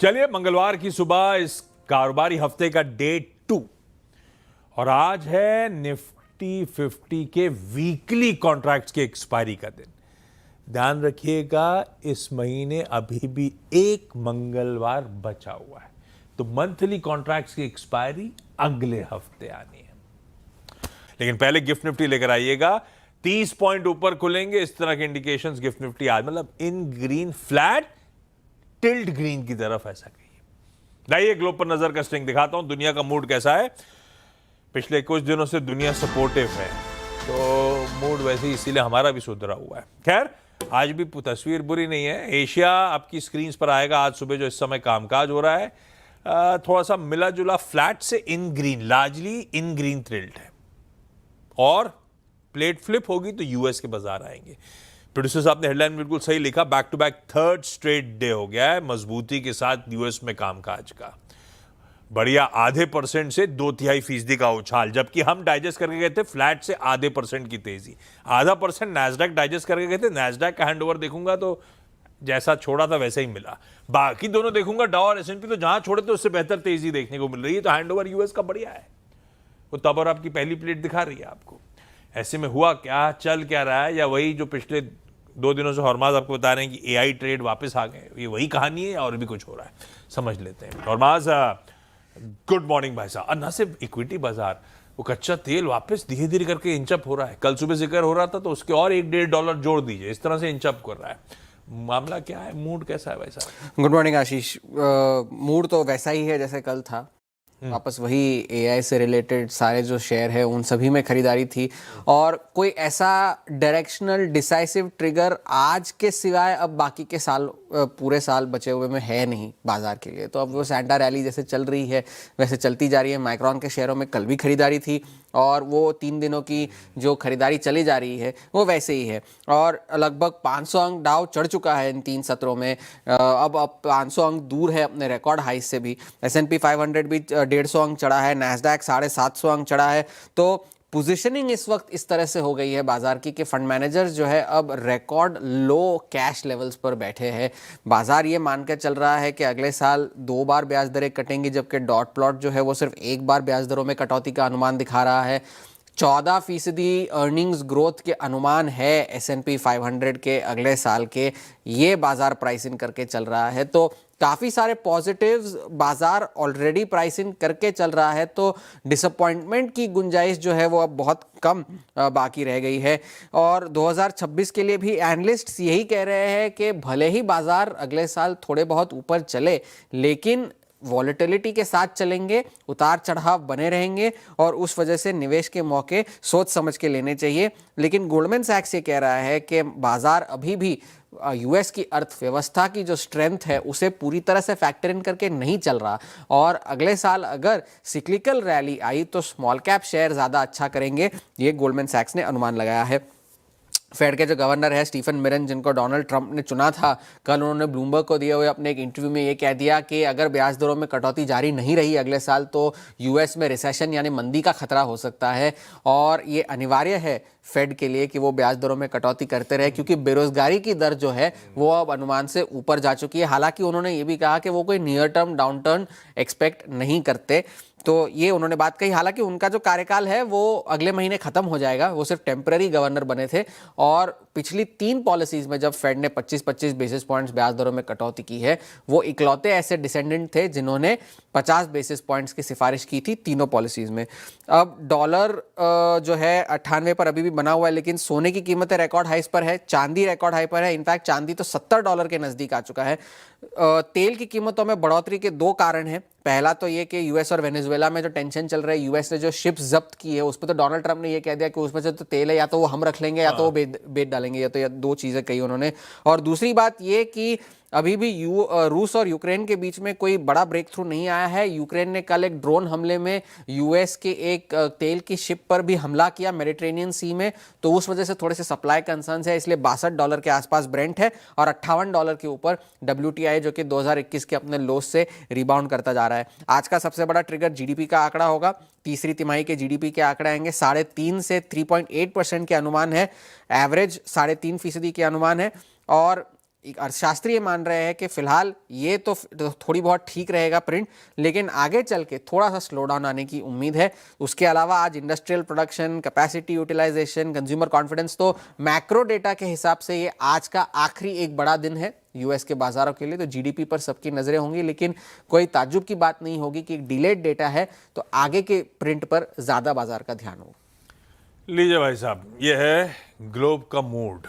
चलिए, मंगलवार की सुबह इस कारोबारी हफ्ते का डे 2 और आज है निफ्टी 50 के वीकली कॉन्ट्रैक्ट्स के एक्सपायरी का दिन। ध्यान रखिएगा, इस महीने अभी भी एक मंगलवार बचा हुआ है, तो मंथली कॉन्ट्रैक्ट्स की एक्सपायरी अगले हफ्ते आनी है। लेकिन पहले गिफ्ट निफ्टी लेकर आइएगा। 30 पॉइंट ऊपर खुलेंगे, इस तरह के इंडिकेशंस गिफ्ट निफ्टी आज, मतलब इन ग्रीन फ्लैट टिल्ट ग्रीन की तरफ, ऐसा कहिए। लाइए ग्लोब पर नजर का स्ट्रिंग दिखाता हूं, दुनिया का मूड कैसा है। पिछले कुछ दिनों से दुनिया सपोर्टिव है, तो मूड वैसे ही, इसीलिए हमारा भी सुधरा हुआ है। खैर, आज भी तस्वीर बुरी नहीं है। एशिया आपकी स्क्रीन पर आएगा आज सुबह, जो इस समय कामकाज हो रहा है, थोड़ा सा मिला जुला फ्लैट से इन ग्रीन, लार्जली इन ग्रीन टिल्ट है। और प्लेट फ्लिप होगी तो यूएस के बाजार आएंगे। प्रोड्यूसर साहब ने हेडलाइन बिल्कुल सही लिखा, back to back third straight day हो गया है मजबूती के साथ यूएस में कामकाज का। बढ़िया, आधे % से 2/3% का उछाल, जबकि हम डाइजेस्ट करके गए थे फ्लैट से आधे % की तेजी। आधा % नैस्डैक डाइजेस्ट करके गए थे। नैस्डैक का हैंडओवर देखूंगा तो जैसा छोड़ा था वैसा ही मिला। बाकी दोनों देखूंगा, डाउ और S&P, तो जहां छोड़े थे उससे बेहतर तेजी देखने को मिल रही है। तो हैंडओवर यूएस का बढ़िया है, वो तब और आपकी पहली प्लेट दिखा रही है आपको। ऐसे में हुआ क्या, चल क्या रहा है, या वही जो पिछले 2 दिनों से हॉर्माज आपको बता रहे हैं कि एआई ट्रेड वापस आ गए, ये वही कहानी है और भी कुछ हो रहा है, समझ लेते हैं। हॉर्माज, गुड मॉर्निंग भाई साहब। ना सिर्फ इक्विटी बाजार, वो कच्चा तेल वापस धीरे धीरे करके इंचअप हो रहा है। कल सुबह जिक्र हो रहा था तो उसके और $1-1.5 जोड़ दीजिए, इस तरह से इंचअप कर रहा है। मामला क्या है, मूड कैसा है भाई साहब? गुड मॉर्निंग आशीष। मूड तो वैसा ही है जैसे कल था। वापस वही एआई से रिलेटेड सारे जो शेयर है उन सभी में खरीदारी थी, और कोई ऐसा डायरेक्शनल डिसाइसिव ट्रिगर आज के सिवाय अब बाकी के साल, पूरे साल बचे हुए में है नहीं बाजार के लिए। तो अब वो सैंटा रैली जैसे चल रही है वैसे चलती जा रही है। माइक्रॉन के शेयरों में कल भी खरीदारी थी, और वो 3 दिनों की जो खरीदारी चली जा रही है वो वैसे ही है। और लगभग 500 अंक डाउ चढ़ चुका है इन 3 सत्रों में। अब 500 अंक दूर है अपने रिकॉर्ड हाई से भी। S&P 500 भी 150 अंक चढ़ा है, नैस्डैक 750 अंक चढ़ा है। तो पोजीशनिंग इस वक्त इस तरह से हो गई है बाजार की कि फंड मैनेजर्स जो है अब रिकॉर्ड लो कैश लेवल्स पर बैठे हैं। बाजार ये मानकर चल रहा है कि अगले साल 2 बार ब्याज दरें कटेंगी, जबकि डॉट प्लॉट जो है वो सिर्फ 1 बार ब्याज दरों में कटौती का अनुमान दिखा रहा है। 14% अर्निंग्स ग्रोथ के अनुमान है S&P 500 के अगले साल के, ये बाजार प्राइस इन करके चल रहा है। तो काफ़ी सारे पॉजिटिव्स बाजार ऑलरेडी प्राइस इन करके चल रहा है, तो डिसअपॉइंटमेंट की गुंजाइश जो है वो अब बहुत कम बाकी रह गई है। और 2026 के लिए भी एनालिस्ट्स यही कह रहे हैं कि भले ही बाजार अगले साल थोड़े बहुत ऊपर चले, लेकिन वॉलेटिलिटी के साथ चलेंगे, उतार चढ़ाव बने रहेंगे, और उस वजह से निवेश के मौके सोच समझ के लेने चाहिए। लेकिन गोल्डमैन सैक्स ये कह रहा है कि बाजार अभी भी यूएस की अर्थव्यवस्था की जो स्ट्रेंथ है उसे पूरी तरह से फैक्टर इन करके नहीं चल रहा, और अगले साल अगर सिक्लिकल रैली आई तो स्मॉल कैप शेयर ज़्यादा अच्छा करेंगे, ये गोल्डमैन सैक्स ने अनुमान लगाया है। फेड के जो गवर्नर है स्टीफन मिरन, जिनको डोनाल्ड ट्रंप ने चुना था, कल उन्होंने ब्लूमबर्ग को दिए हुए अपने एक इंटरव्यू में ये कह दिया कि अगर ब्याज दरों में कटौती जारी नहीं रही अगले साल तो यूएस में रिसेशन यानी मंदी का खतरा हो सकता है। और ये अनिवार्य है फेड के लिए कि वो ब्याज दरों में कटौती करते रहे, क्योंकि बेरोजगारी की दर जो है वो अब अनुमान से ऊपर जा चुकी है। हालांकि उन्होंने ये भी कहा कि वो कोई near term down turn expect नहीं करते, तो ये उन्होंने बात कही। हालांकि उनका जो कार्यकाल है वो अगले महीने खत्म हो जाएगा, वो सिर्फ टेम्पररी गवर्नर बने थे। और पिछली 3 पॉलिसीज में जब फेड ने 25-25 बेसिस पॉइंट्स ब्याज दरों में कटौती की है, वो इकलौते ऐसे डिसेंडेंट थे जिन्होंने 50 बेसिस पॉइंट्स की सिफारिश की थी तीनों पॉलिसीज में। अब डॉलर जो है 98 पर अभी भी बना हुआ है, लेकिन सोने की कीमतें रिकॉर्ड हाइस पर है, चांदी रिकॉर्ड हाई पर है। इनफैक्ट चांदी तो $70 के नजदीक आ चुका है। तेल की कीमतों में बढ़ोतरी के 2 कारण हैं। पहला तो ये कि यूएस और वेनेजुएला में जो टेंशन चल रहा है, यूएस ने जो शिप्स जब्त की है उस पर तो डोनाल्ड ट्रंप ने ये कह दिया कि उसमें से तो तेल है, या तो वो हम रख लेंगे या तो वो बेच डालेंगे, या तो या 2 चीजें कही उन्होंने। और दूसरी बात ये कि अभी भी रूस और यूक्रेन के बीच में कोई बड़ा ब्रेक थ्रू नहीं आया है। यूक्रेन ने कल एक ड्रोन हमले में यूएस के एक तेल की शिप पर भी हमला किया मेडिटेरेनियन सी में, तो उस वजह से थोड़े से सप्लाई कंसर्न्स है, इसलिए $62 के आसपास ब्रेंट है और $58 के ऊपर WTI, जो कि 2021 के अपने लोस से रिबाउंड करता जा रहा है। आज का सबसे बड़ा ट्रिगर जीडीपी का आंकड़ा होगा। तीसरी तिमाही के जीडीपी के आंकड़े आएंगे 3.5 से 3.8% के अनुमान है, एवरेज 3.5% के अनुमान है। और एक अर्थशास्त्री ये मान रहे हैं कि फिलहाल ये तो थोड़ी बहुत ठीक रहेगा प्रिंट, लेकिन आगे चल के थोड़ा सा स्लो डाउन आने की उम्मीद है। उसके अलावा आज industrial production, capacity utilisation, consumer confidence, तो मैक्रो डेटा के हिसाब से ये आज का आखिरी एक बड़ा दिन है यूएस के बाजारों के लिए। तो जीडीपी पर सबकी नजरें होंगी, लेकिन कोई ताज्जुब की बात नहीं होगी कि एक डिलेड डेटा है, तो आगे के प्रिंट पर ज्यादा बाजार का ध्यान होगा। लीजिए भाई साहब, ये है ग्लोब का मूड।